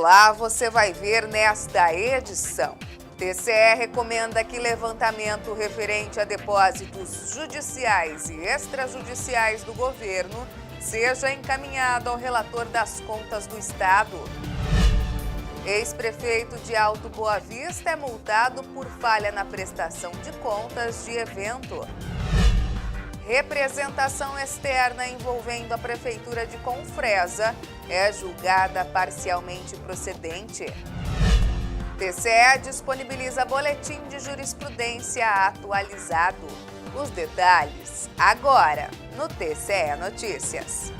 Olá, você vai ver nesta edição. TCE recomenda que levantamento referente a depósitos judiciais e extrajudiciais do governo seja encaminhado ao relator das contas do Estado. Ex-prefeito de Alto Boa Vista é multado por falha na prestação de contas de evento. Representação externa envolvendo a Prefeitura de Confresa é julgada parcialmente procedente. TCE disponibiliza boletim de jurisprudência atualizado. Os detalhes agora no TCE Notícias.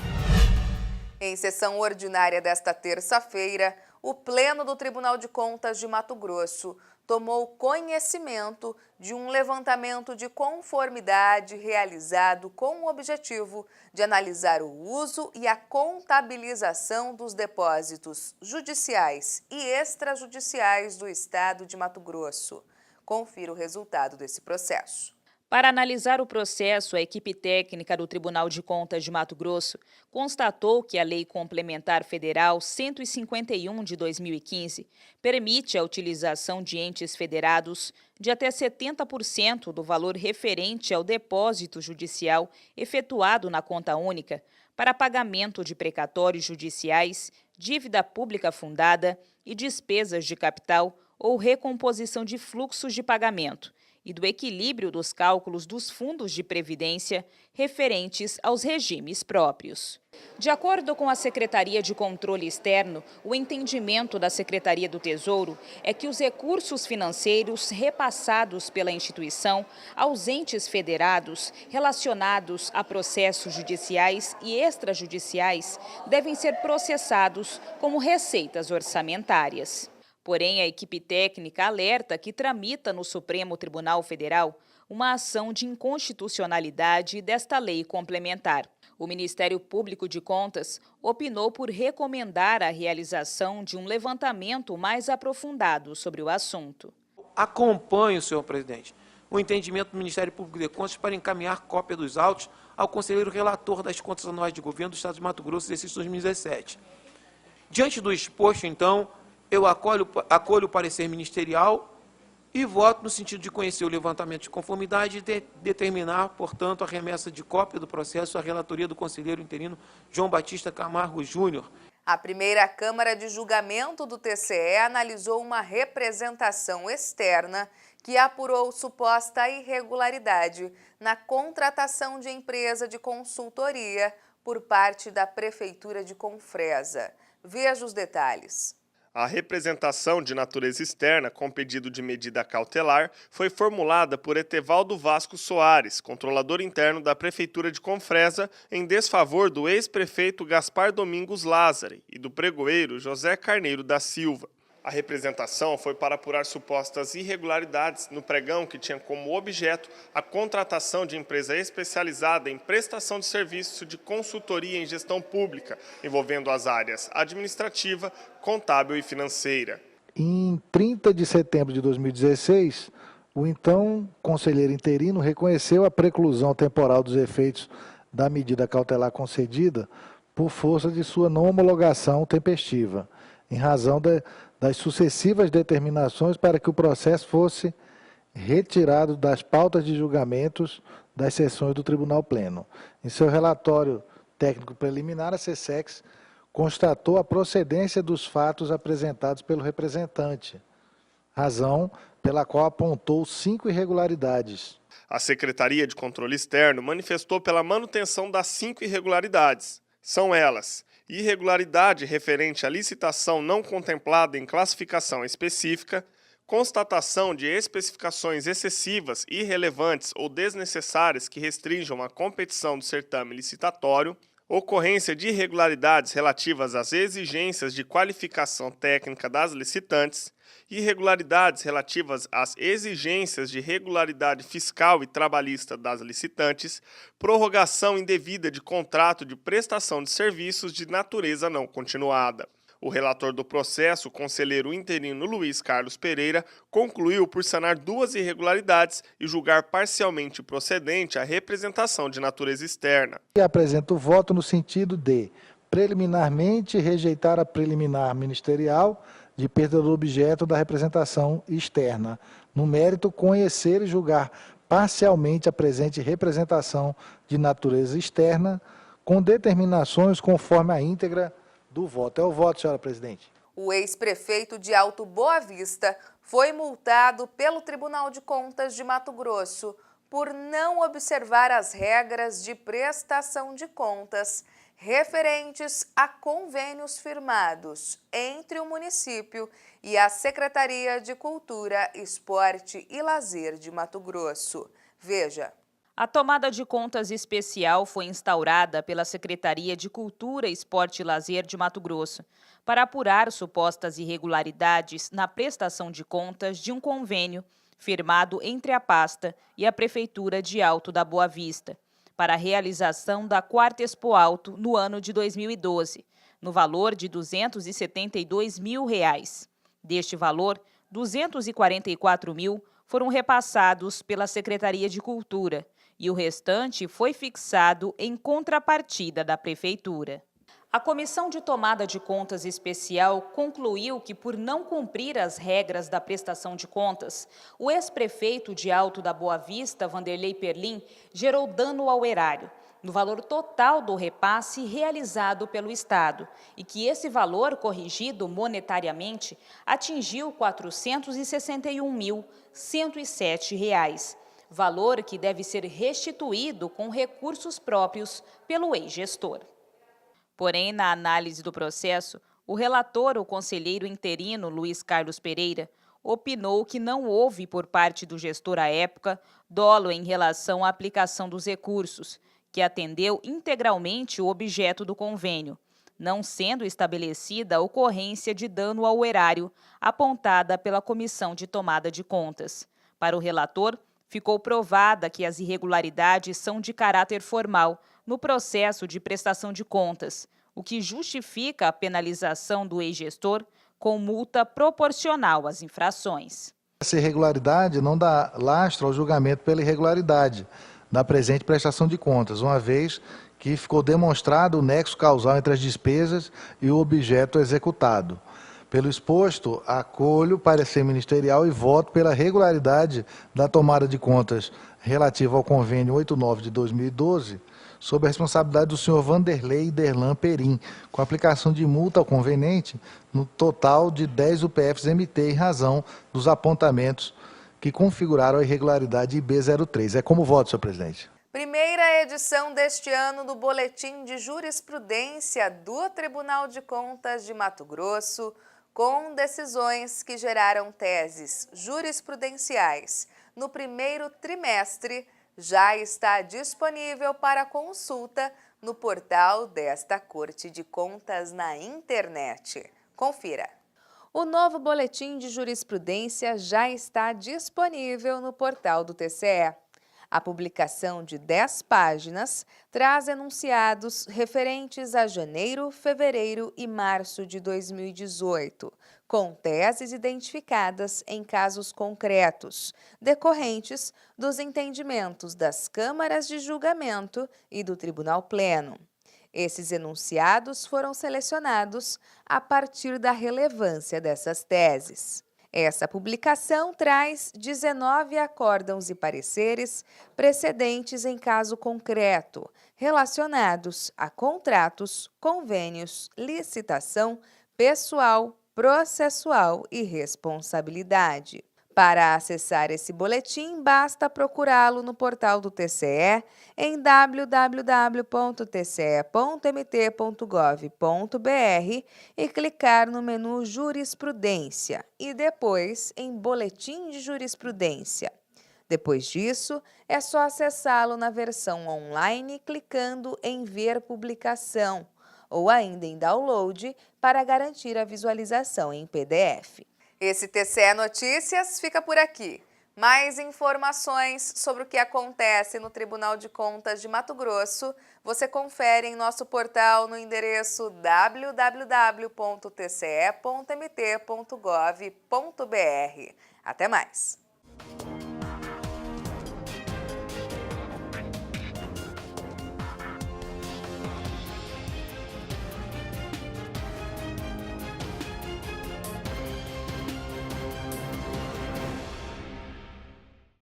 Em sessão ordinária desta terça-feira, o Pleno do Tribunal de Contas de Mato Grosso tomou conhecimento de um levantamento de conformidade realizado com o objetivo de analisar o uso e a contabilização dos depósitos judiciais e extrajudiciais do Estado de Mato Grosso. Confira o resultado desse processo. Para analisar o processo, a equipe técnica do Tribunal de Contas de Mato Grosso constatou que a Lei Complementar Federal 151 de 2015 permite a utilização de entes federados de até 70% do valor referente ao depósito judicial efetuado na conta única para pagamento de precatórios judiciais, dívida pública fundada e despesas de capital ou recomposição de fluxos de pagamento, e do equilíbrio dos cálculos dos fundos de previdência referentes aos regimes próprios. De acordo com a Secretaria de Controle Externo, o entendimento da Secretaria do Tesouro é que os recursos financeiros repassados pela instituição aos entes federados relacionados a processos judiciais e extrajudiciais devem ser processados como receitas orçamentárias. Porém, a equipe técnica alerta que tramita no Supremo Tribunal Federal uma ação de inconstitucionalidade desta lei complementar. O Ministério Público de Contas opinou por recomendar a realização de um levantamento mais aprofundado sobre o assunto. Acompanho, senhor presidente, o entendimento do Ministério Público de Contas para encaminhar cópia dos autos ao conselheiro relator das contas anuais de governo do Estado de Mato Grosso, exercício 2017. Diante do exposto, então, eu acolho o parecer ministerial e voto no sentido de conhecer o levantamento de conformidade e determinar, portanto, a remessa de cópia do processo à relatoria do conselheiro interino João Batista Camargo Júnior. A primeira Câmara de Julgamento do TCE analisou uma representação externa que apurou suposta irregularidade na contratação de empresa de consultoria por parte da Prefeitura de Confresa. Veja os detalhes. A representação de natureza externa com pedido de medida cautelar foi formulada por Etevaldo Vasco Soares, controlador interno da Prefeitura de Confresa, em desfavor do ex-prefeito Gaspar Domingos Lázari e do pregoeiro José Carneiro da Silva. A representação foi para apurar supostas irregularidades no pregão que tinha como objeto a contratação de empresa especializada em prestação de serviço de consultoria em gestão pública, envolvendo as áreas administrativa, contábil e financeira. Em 30 de setembro de 2016, o então conselheiro interino reconheceu a preclusão temporal dos efeitos da medida cautelar concedida por força de sua não homologação tempestiva, em razão das sucessivas determinações para que o processo fosse retirado das pautas de julgamentos das sessões do Tribunal Pleno. Em seu relatório técnico preliminar, a SESEX constatou a procedência dos fatos apresentados pelo representante, razão pela qual apontou 5 irregularidades. A Secretaria de Controle Externo manifestou pela manutenção das 5 irregularidades. São elas: irregularidade referente à licitação não contemplada em classificação específica, constatação de especificações excessivas, irrelevantes ou desnecessárias que restringam a competição do certame licitatório, ocorrência de irregularidades relativas às exigências de qualificação técnica das licitantes, irregularidades relativas às exigências de regularidade fiscal e trabalhista das licitantes, prorrogação indevida de contrato de prestação de serviços de natureza não continuada. O relator do processo, o conselheiro interino Luiz Carlos Pereira, concluiu por sanar 2 irregularidades e julgar parcialmente procedente a representação de natureza externa. E apresenta o voto no sentido de preliminarmente rejeitar a preliminar ministerial de perda do objeto da representação externa. No mérito, conhecer e julgar parcialmente a presente representação de natureza externa, com determinações conforme a íntegra do voto. É o voto, senhora presidente. O ex-prefeito de Alto Boa Vista foi multado pelo Tribunal de Contas de Mato Grosso por não observar as regras de prestação de contas referentes a convênios firmados entre o município e a Secretaria de Cultura, Esporte e Lazer de Mato Grosso. Veja. A tomada de contas especial foi instaurada pela Secretaria de Cultura, Esporte e Lazer de Mato Grosso para apurar supostas irregularidades na prestação de contas de um convênio firmado entre a pasta e a Prefeitura de Alto da Boa Vista para a realização da 4ª Expo Alto no ano de 2012, no valor de R$ 272 mil. Deste valor, 244 mil foram repassados pela Secretaria de Cultura e o restante foi fixado em contrapartida da Prefeitura. A Comissão de Tomada de Contas Especial concluiu que, por não cumprir as regras da prestação de contas, o ex-prefeito de Alto da Boa Vista, Vanderlei Perlim, gerou dano ao erário, no valor total do repasse realizado pelo Estado, e que esse valor, corrigido monetariamente, atingiu R$ 461.107, valor que deve ser restituído com recursos próprios pelo ex-gestor. Porém, na análise do processo, o relator, o conselheiro interino Luiz Carlos Pereira, opinou que não houve, por parte do gestor à época, dolo em relação à aplicação dos recursos, que atendeu integralmente o objeto do convênio, não sendo estabelecida a ocorrência de dano ao erário apontada pela Comissão de Tomada de Contas. Para o relator, ficou provada que as irregularidades são de caráter formal no processo de prestação de contas, o que justifica a penalização do ex-gestor com multa proporcional às infrações. Essa irregularidade não dá lastro ao julgamento pela irregularidade da presente prestação de contas, uma vez que ficou demonstrado o nexo causal entre as despesas e o objeto executado. Pelo exposto, acolho o parecer ministerial e voto pela regularidade da tomada de contas relativa ao convênio 89 de 2012, sob a responsabilidade do senhor Vanderlei Derlan Perim, com aplicação de multa ao conveniente no total de 10 UPFs MT em razão dos apontamentos que configuraram a irregularidade IB03. É como voto, senhor presidente. Primeira edição deste ano do Boletim de Jurisprudência do Tribunal de Contas de Mato Grosso, com decisões que geraram teses jurisprudenciais no primeiro trimestre, já está disponível para consulta no portal desta Corte de Contas na internet. Confira. O novo Boletim de Jurisprudência já está disponível no portal do TCE. A publicação de 10 páginas traz enunciados referentes a janeiro, fevereiro e março de 2018, com teses identificadas em casos concretos, decorrentes dos entendimentos das câmaras de julgamento e do Tribunal Pleno. Esses enunciados foram selecionados a partir da relevância dessas teses. Essa publicação traz 19 acórdãos e pareceres precedentes em caso concreto, relacionados a contratos, convênios, licitação, pessoal, processual e responsabilidade. Para acessar esse boletim, basta procurá-lo no portal do TCE em www.tce.mt.gov.br e clicar no menu Jurisprudência e depois em Boletim de Jurisprudência. Depois disso, é só acessá-lo na versão online clicando em Ver Publicação ou ainda em Download para garantir a visualização em PDF. Esse TCE Notícias fica por aqui. Mais informações sobre o que acontece no Tribunal de Contas de Mato Grosso, você confere em nosso portal no endereço www.tce.mt.gov.br. Até mais!